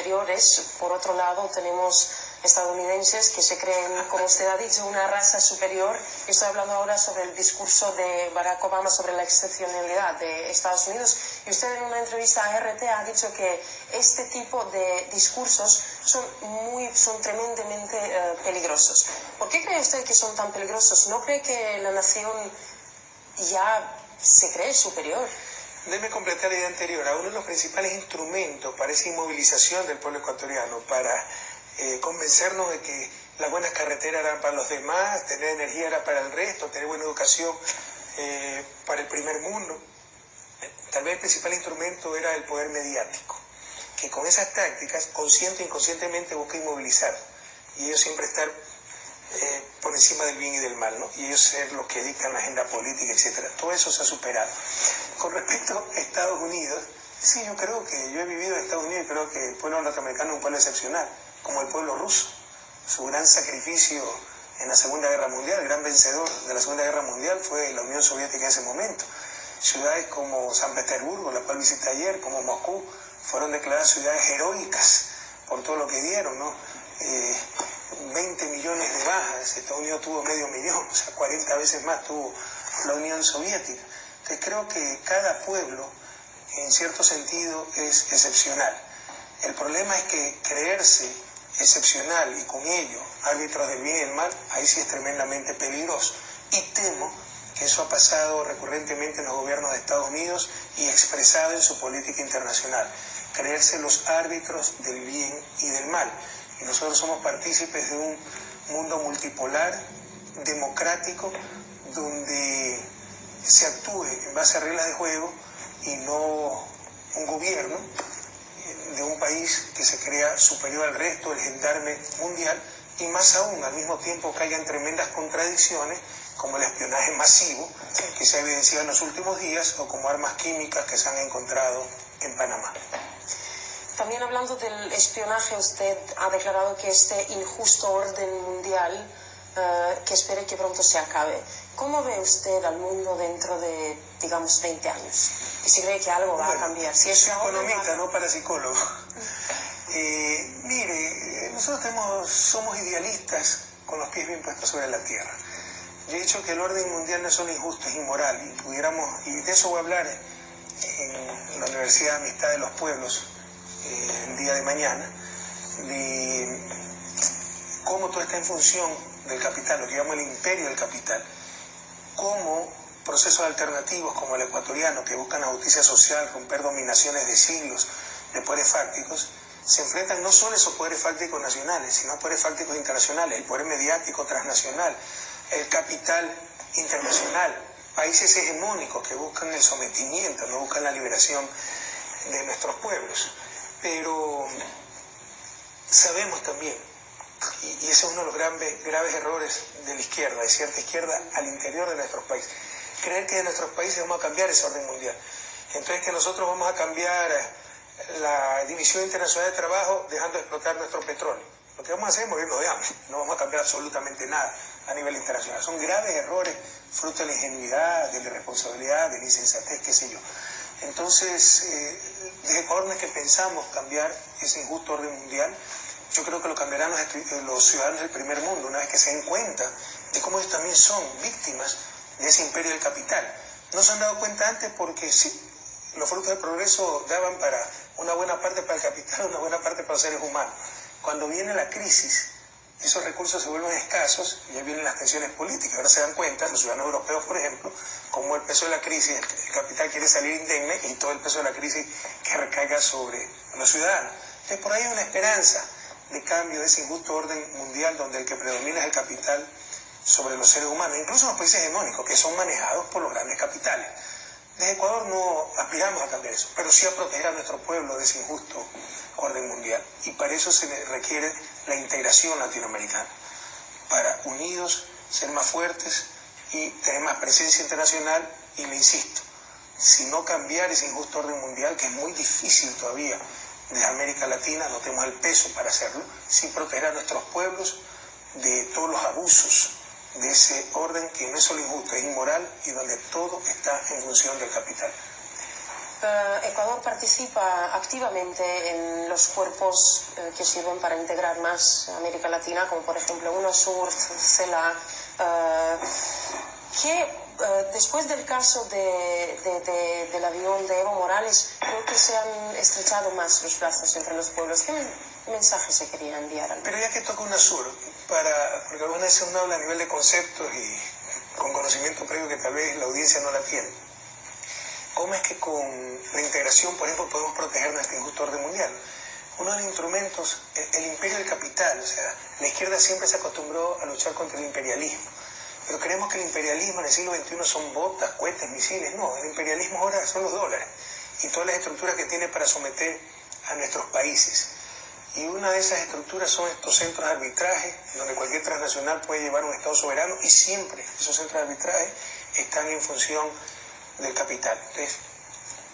superiores. Por otro lado, tenemos estadounidenses que se creen, como usted ha dicho, una raza superior. Estoy hablando ahora sobre el discurso de Barack Obama sobre la excepcionalidad de Estados Unidos. Y usted en una entrevista a RT ha dicho que este tipo de discursos son tremendamente peligrosos. ¿Por qué cree usted que son tan peligrosos? ¿No cree que la nación ya se cree superior? Déjeme completar la idea anterior. Uno de los principales instrumentos para esa inmovilización del pueblo ecuatoriano, para convencernos de que las buenas carreteras eran para los demás, tener energía era para el resto, tener buena educación para el primer mundo. Tal vez el principal instrumento era el poder mediático, que con esas tácticas, consciente e inconscientemente, busca inmovilizar. Y ellos siempre estar por encima del bien y del mal, ¿no? Y ellos ser los que dictan la agenda política, etcétera. Todo eso se ha superado. Con respecto a Estados Unidos, sí, yo he vivido en Estados Unidos y creo que el pueblo norteamericano es un pueblo excepcional, como el pueblo ruso. Su gran sacrificio en la Segunda Guerra Mundial, el gran vencedor de la Segunda Guerra Mundial fue la Unión Soviética en ese momento. Ciudades como San Petersburgo, la cual visité ayer, como Moscú, fueron declaradas ciudades heroicas por todo lo que dieron, ¿no? 20 millones de bajas, Estados Unidos tuvo medio millón, o sea, 40 veces más tuvo la Unión Soviética. Entonces creo que cada pueblo, en cierto sentido, es excepcional. El problema es que creerse excepcional y con ello árbitros del bien y del mal, ahí sí es tremendamente peligroso. Y temo que eso ha pasado recurrentemente en los gobiernos de Estados Unidos y expresado en su política internacional. Creerse los árbitros del bien y del mal. Y nosotros somos partícipes de un mundo multipolar, democrático, donde se actúe en base a reglas de juego y no un gobierno de un país que se crea superior al resto, el gendarme mundial, y más aún, al mismo tiempo caiga en tremendas contradicciones, como el espionaje masivo que se ha evidenciado en los últimos días, o como armas químicas que se han encontrado en Panamá. También hablando del espionaje, usted ha declarado que este injusto orden mundial, que espere que pronto se acabe. ¿Cómo ve usted al mundo dentro de, digamos, 20 años? ¿Y si cree que algo va a cambiar? Si soy economista, no parapsicólogo. Mire, nosotros somos idealistas con los pies bien puestos sobre la tierra. Yo he dicho que el orden mundial no es solo injusto, es inmoral. Y de eso voy a hablar en la Universidad de Amistad de los Pueblos, el día de mañana, de cómo todo está en función del capital, lo que llamo el imperio del capital, cómo procesos alternativos como el ecuatoriano, que buscan la justicia social, romper dominaciones de siglos de poderes fácticos, se enfrentan no solo a esos poderes fácticos nacionales, sino a poderes fácticos internacionales, el poder mediático transnacional, el capital internacional, países hegemónicos que buscan el sometimiento, no buscan la liberación de nuestros pueblos. Pero sabemos también, y ese es uno de los graves errores de la izquierda, de cierta izquierda al interior de nuestros países, creer que de nuestros países vamos a cambiar ese orden mundial. Entonces que nosotros vamos a cambiar la división internacional de trabajo dejando de explotar nuestro petróleo. Lo que vamos a hacer es morirnos de hambre, no vamos a cambiar absolutamente nada a nivel internacional. Son graves errores, fruto de la ingenuidad, de la irresponsabilidad, de la insensatez, qué sé yo. Entonces, desde Ecuador no es que pensamos cambiar ese injusto orden mundial. Yo creo que lo cambiarán los ciudadanos del primer mundo, una vez que se den cuenta de cómo ellos también son víctimas de ese imperio del capital. No se han dado cuenta antes porque sí, los frutos del progreso daban para una buena parte para el capital, una buena parte para los seres humanos. Cuando viene la crisis, esos recursos se vuelven escasos y ya vienen las tensiones políticas. Ahora se dan cuenta, los ciudadanos europeos, por ejemplo, como el peso de la crisis, el capital quiere salir indemne y todo el peso de la crisis que recaiga sobre los ciudadanos. Entonces, por ahí hay una esperanza de cambio de ese injusto orden mundial donde el que predomina es el capital sobre los seres humanos, incluso en los países hegemónicos, que son manejados por los grandes capitales. Desde Ecuador no aspiramos a cambiar eso, pero sí a proteger a nuestro pueblo de ese injusto orden mundial. Y para eso se requiere la integración latinoamericana, para unidos ser más fuertes y tener más presencia internacional. Y le insisto, si no cambiar ese injusto orden mundial, que es muy difícil todavía desde América Latina, no tenemos el peso para hacerlo, sí proteger a nuestros pueblos de todos los abusos de ese orden que no es solo injusto, es inmoral y donde todo está en función del capital. Ecuador participa activamente en los cuerpos que sirven para integrar más América Latina, como por ejemplo UNASUR, CELAC, que después del caso del avión de Evo Morales, creo que se han estrechado más los brazos entre los pueblos. ¿Qué mensaje se quería enviar? Pero ya que toca UNASUR, porque algunas veces uno habla a nivel de conceptos y con conocimiento previo que tal vez la audiencia no la tiene. ¿Cómo es que con la integración, por ejemplo, podemos proteger nuestro injusto orden mundial? Uno de los instrumentos, el imperio del capital, o sea, la izquierda siempre se acostumbró a luchar contra el imperialismo. Pero creemos que el imperialismo en el siglo XXI son botas, cohetes, misiles. No, el imperialismo ahora son los dólares y todas las estructuras que tiene para someter a nuestros países. Y una de esas estructuras son estos centros de arbitraje, donde cualquier transnacional puede llevar un Estado soberano y siempre esos centros de arbitraje están en función del capital. Entonces,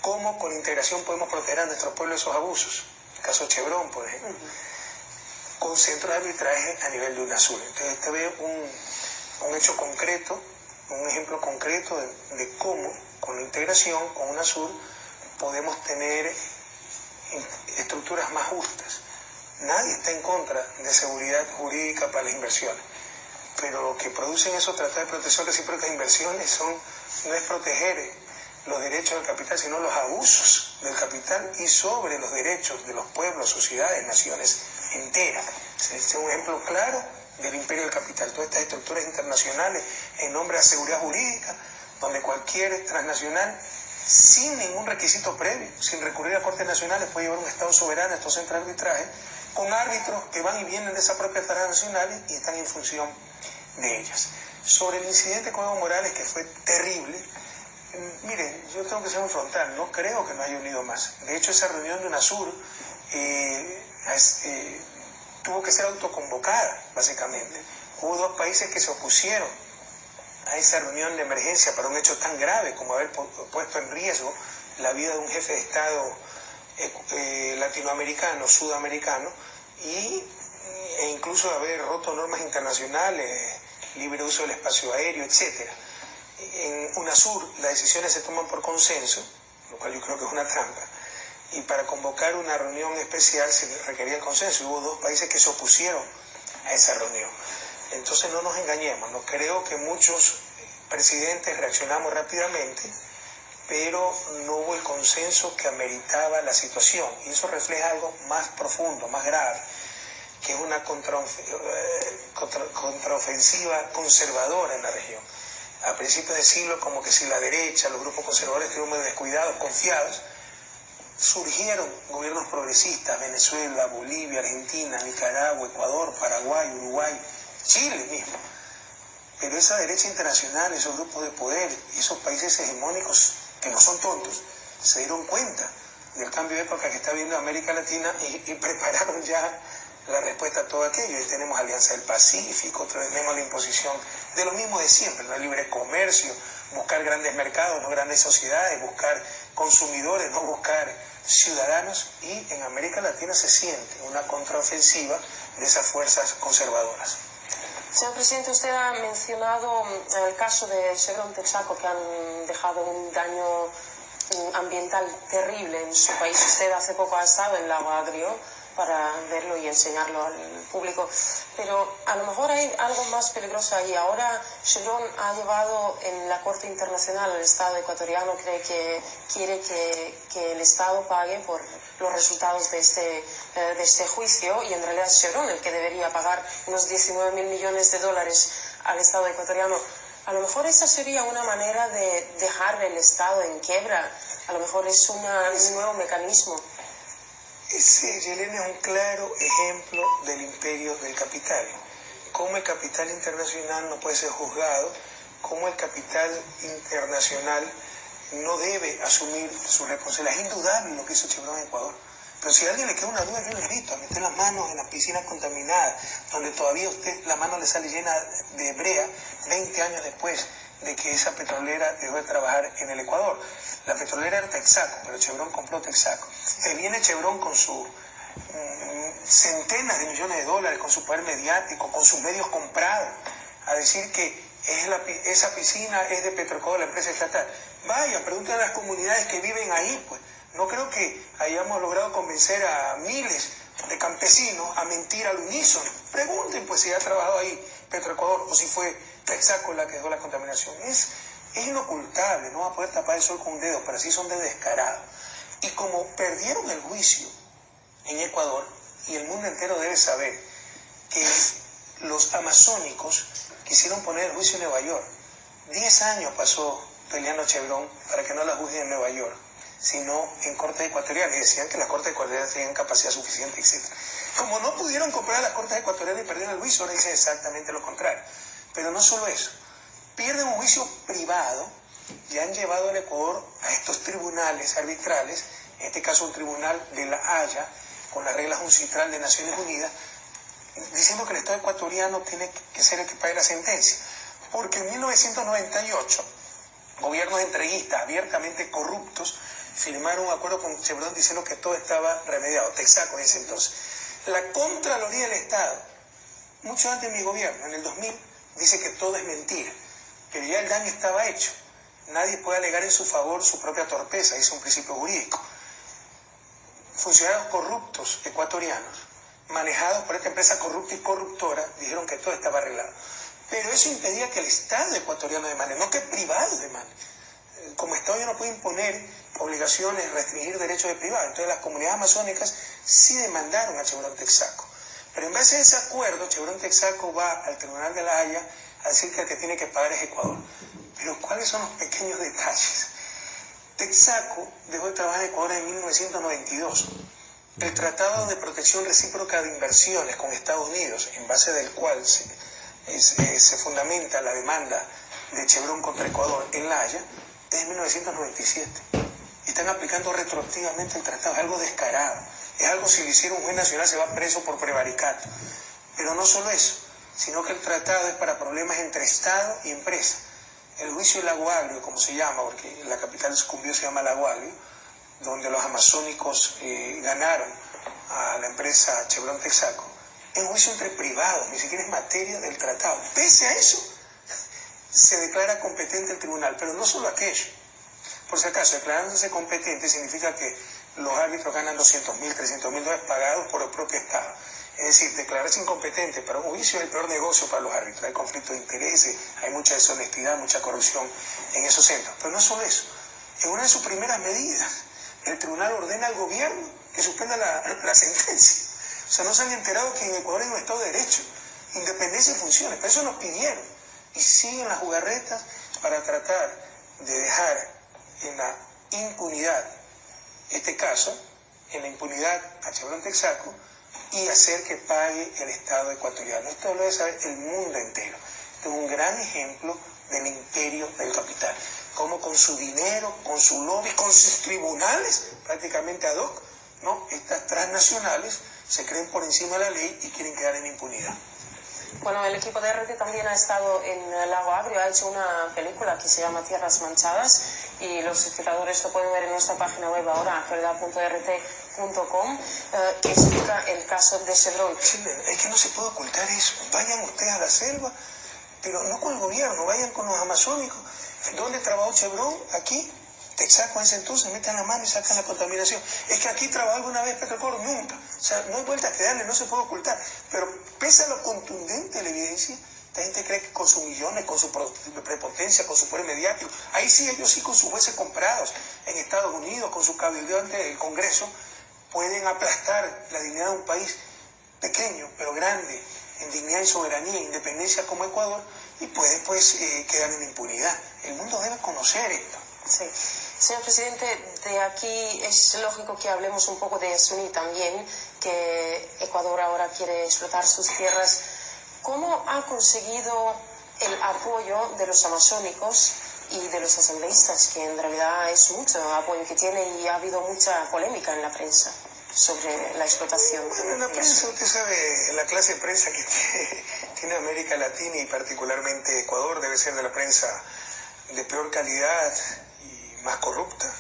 ¿cómo con integración podemos proteger a nuestro pueblo de esos abusos? El caso Chevron, por ejemplo, con centros de arbitraje a nivel de UNASUR. Entonces, te veo un hecho concreto, un ejemplo concreto de cómo con la integración, con UNASUR, podemos tener estructuras más justas. Nadie está en contra de seguridad jurídica para las inversiones, pero lo que producen esos tratados de protección recíproca de inversiones no es proteger los derechos del capital, sino los abusos del capital y sobre los derechos de los pueblos, sociedades, naciones enteras. Este es un ejemplo claro del imperio del capital. Todas estas estructuras internacionales en nombre de la seguridad jurídica, donde cualquier transnacional, sin ningún requisito previo, sin recurrir a cortes nacionales, puede llevar un Estado soberano a estos centros de arbitraje, con árbitros que van y vienen de esas propias transnacionales y están en función de ellas. Sobre el incidente con Evo Morales, que fue terrible, miren, yo tengo que ser un frontal, no creo que no haya unido más. De hecho, esa reunión de UNASUR tuvo que ser autoconvocada, básicamente. Hubo dos países que se opusieron a esa reunión de emergencia para un hecho tan grave como haber puesto en riesgo la vida de un jefe de Estado latinoamericano, sudamericano, e incluso haber roto normas internacionales, libre uso del espacio aéreo, etc. En UNASUR las decisiones se toman por consenso, lo cual yo creo que es una trampa, y para convocar una reunión especial se requería el consenso. Hubo dos países que se opusieron a esa reunión. Entonces no nos engañemos, no creo que muchos presidentes reaccionamos rápidamente, pero no hubo el consenso que ameritaba la situación, y eso refleja algo más profundo, más grave, que es una contraofensiva conservadora en la región. A principios de siglo, como que si la derecha, los grupos conservadores estuvieron descuidados, confiados, surgieron gobiernos progresistas, Venezuela, Bolivia, Argentina, Nicaragua, Ecuador, Paraguay, Uruguay, Chile mismo. Pero esa derecha internacional, esos grupos de poder, esos países hegemónicos, que no son tontos, se dieron cuenta del cambio de época que está viendo América Latina y prepararon ya la respuesta a todo aquello. Y tenemos Alianza del Pacífico, tenemos la imposición de lo mismo de siempre, el libre comercio, buscar grandes mercados, no grandes sociedades, buscar consumidores, no buscar ciudadanos, y en América Latina se siente una contraofensiva de esas fuerzas conservadoras. Señor presidente, usted ha mencionado el caso de Chevron Texaco, que han dejado un daño ambiental terrible en su país. Usted hace poco ha estado en Lago Agrio para verlo y enseñarlo al público, pero a lo mejor hay algo más peligroso ahí. Ahora Chevron ha llevado en la Corte Internacional al Estado ecuatoriano, quiere que el Estado pague por los resultados de este juicio, y en realidad es Chevron el que debería pagar unos 19.000 millones de dólares al Estado ecuatoriano. A lo mejor esa sería una manera de dejar el Estado en quiebra, a lo mejor es un nuevo mecanismo. Ese, Yelena, es un claro ejemplo del imperio del capital. Cómo el capital internacional no puede ser juzgado, cómo el capital internacional no debe asumir su responsabilidad. Es indudable lo que hizo Chevron en Ecuador. Pero si a alguien le queda una duda, yo le invito a meter las manos en las piscinas contaminadas, donde todavía la mano le sale llena de brea 20 años después de que esa petrolera dejó de trabajar en el Ecuador. La petrolera era Texaco, pero Chevron compró Texaco. Viene Chevron con sus centenas de millones de dólares, con su poder mediático, con sus medios comprados, a decir que esa piscina es de Petroecuador, la empresa estatal. Vaya, pregúntenle a las comunidades que viven ahí, pues. No creo que hayamos logrado convencer a miles de campesinos a mentir al unísono. Pregunten, pues, si ha trabajado ahí Petroecuador o si fue Texaco la que dejó la contaminación. Es inocultable, no va a poder tapar el sol con un dedo, pero así son de descarados. Y como perdieron el juicio en Ecuador, y el mundo entero debe saber que los amazónicos quisieron poner el juicio en Nueva York. 10 años pasó peleando Chevron para que no la juzguen en Nueva York, sino en cortes ecuatorianas, y decían que las cortes ecuatorianas tenían capacidad suficiente, etc. Como no pudieron comprar las cortes ecuatorianas y perdieron el juicio, ahora dicen exactamente lo contrario. Pero no solo eso, pierden un juicio privado y han llevado al Ecuador a estos tribunales arbitrales, en este caso un tribunal de La Haya, con las reglas UNCITRAL de Naciones Unidas, diciendo que el Estado ecuatoriano tiene que ser el que pague la sentencia. Porque en 1998, gobiernos entreguistas abiertamente corruptos firmaron un acuerdo con Chevron diciendo que todo estaba remediado, Texaco en ese entonces. La Contraloría del Estado, mucho antes de mi gobierno, en el 2000, dice que todo es mentira, pero ya el daño estaba hecho. Nadie puede alegar en su favor su propia torpeza, es un principio jurídico. Funcionarios corruptos ecuatorianos, manejados por esta empresa corrupta y corruptora, dijeron que todo estaba arreglado. Pero eso impedía que el Estado ecuatoriano demande, no que privado demande. Como Estado ya no puede imponer obligaciones, restringir derechos de privado. Entonces las comunidades amazónicas sí demandaron a Chevron Texaco. Pero en base a ese acuerdo, Chevron Texaco va al Tribunal de La Haya a decir que el que tiene que pagar es Ecuador. Pero ¿cuáles son los pequeños detalles? Texaco dejó de trabajar en Ecuador en 1992. El Tratado de Protección Recíproca de Inversiones con Estados Unidos, en base del cual se fundamenta la demanda de Chevron contra Ecuador en La Haya, es de 1997. Están aplicando retroactivamente el tratado, es algo descarado. Es algo, si lo hiciera un juez nacional, se va preso por prevaricato. Pero no solo eso, sino que el tratado es para problemas entre Estado y empresa. El juicio del Lago Agrio, como se llama, porque la capital del Sucumbío se llama Lago Agrio, donde los amazónicos ganaron a la empresa Chevron Texaco, es un juicio entre privados, ni siquiera es materia del tratado. Pese a eso, se declara competente el tribunal, pero no solo aquello. Por si acaso, declarándose competente significa que los árbitros ganan 200.000, 300.000 dólares pagados por el propio Estado. Es decir, declararse incompetente para un juicio es el peor negocio para los árbitros. Hay conflictos de intereses, hay mucha deshonestidad, mucha corrupción en esos centros. Pero no solo eso. En una de sus primeras medidas, el tribunal ordena al gobierno que suspenda la sentencia. O sea, no se han enterado que en Ecuador hay un Estado de Derecho, independencia y funciones. Pero eso nos pidieron. Y siguen las jugarretas para tratar de dejar en la impunidad este caso, en la impunidad a Chevron Texaco, y hacer que pague el Estado ecuatoriano. Esto lo debe saber el mundo entero. Esto es un gran ejemplo del imperio del capital. Como con su dinero, con su lobby, con sus tribunales, prácticamente ad hoc, ¿no? Estas transnacionales se creen por encima de la ley y quieren quedar en impunidad. Bueno, el equipo de RT también ha estado en el Lago Agrio, ha hecho una película que se llama Tierras Manchadas y los espectadores lo pueden ver en nuestra página web ahora, actualidad.rt.com, que explica el caso de Chevron. Sí, es que no se puede ocultar eso. Vayan ustedes a la selva, pero no con el gobierno, vayan con los amazónicos. ¿Dónde trabajó Chevron? Aquí. Texaco en ese entonces, meten la mano y sacan la contaminación. Es que aquí trabajó alguna vez Petroecuador, nunca. O sea, no hay vuelta que darle, no se puede ocultar. Pero pese a lo contundente de la evidencia, la gente cree que con sus millones, con su prepotencia, con su poder mediático, ahí sí, ellos sí con sus jueces comprados en Estados Unidos, con su cabildo ante el Congreso, pueden aplastar la dignidad de un país pequeño, pero grande, en dignidad y soberanía, independencia como Ecuador, y pueden pues quedar en impunidad. El mundo debe conocer esto. Sí. Señor presidente, de aquí es lógico que hablemos un poco de Suní también, que Ecuador ahora quiere explotar sus tierras. ¿Cómo ha conseguido el apoyo de los amazónicos y de los asambleístas, que en realidad es mucho apoyo que tiene y ha habido mucha polémica en la prensa sobre la explotación? Bueno, en la prensa, usted sabe, la clase de prensa que tiene América Latina y particularmente Ecuador debe ser de la prensa de peor calidad y más corrupta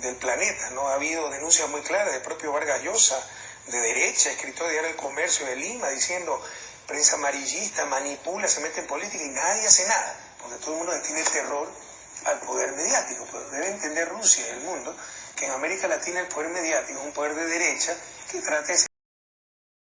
del planeta, ¿no? Ha habido denuncias muy claras del propio Vargas Llosa, de derecha, escritor de Diario El Comercio de Lima, diciendo prensa amarillista, manipula, se mete en política y nadie hace nada, porque todo el mundo le tiene terror al poder mediático. Pues debe entender Rusia y el mundo que en América Latina el poder mediático es un poder de derecha que trata de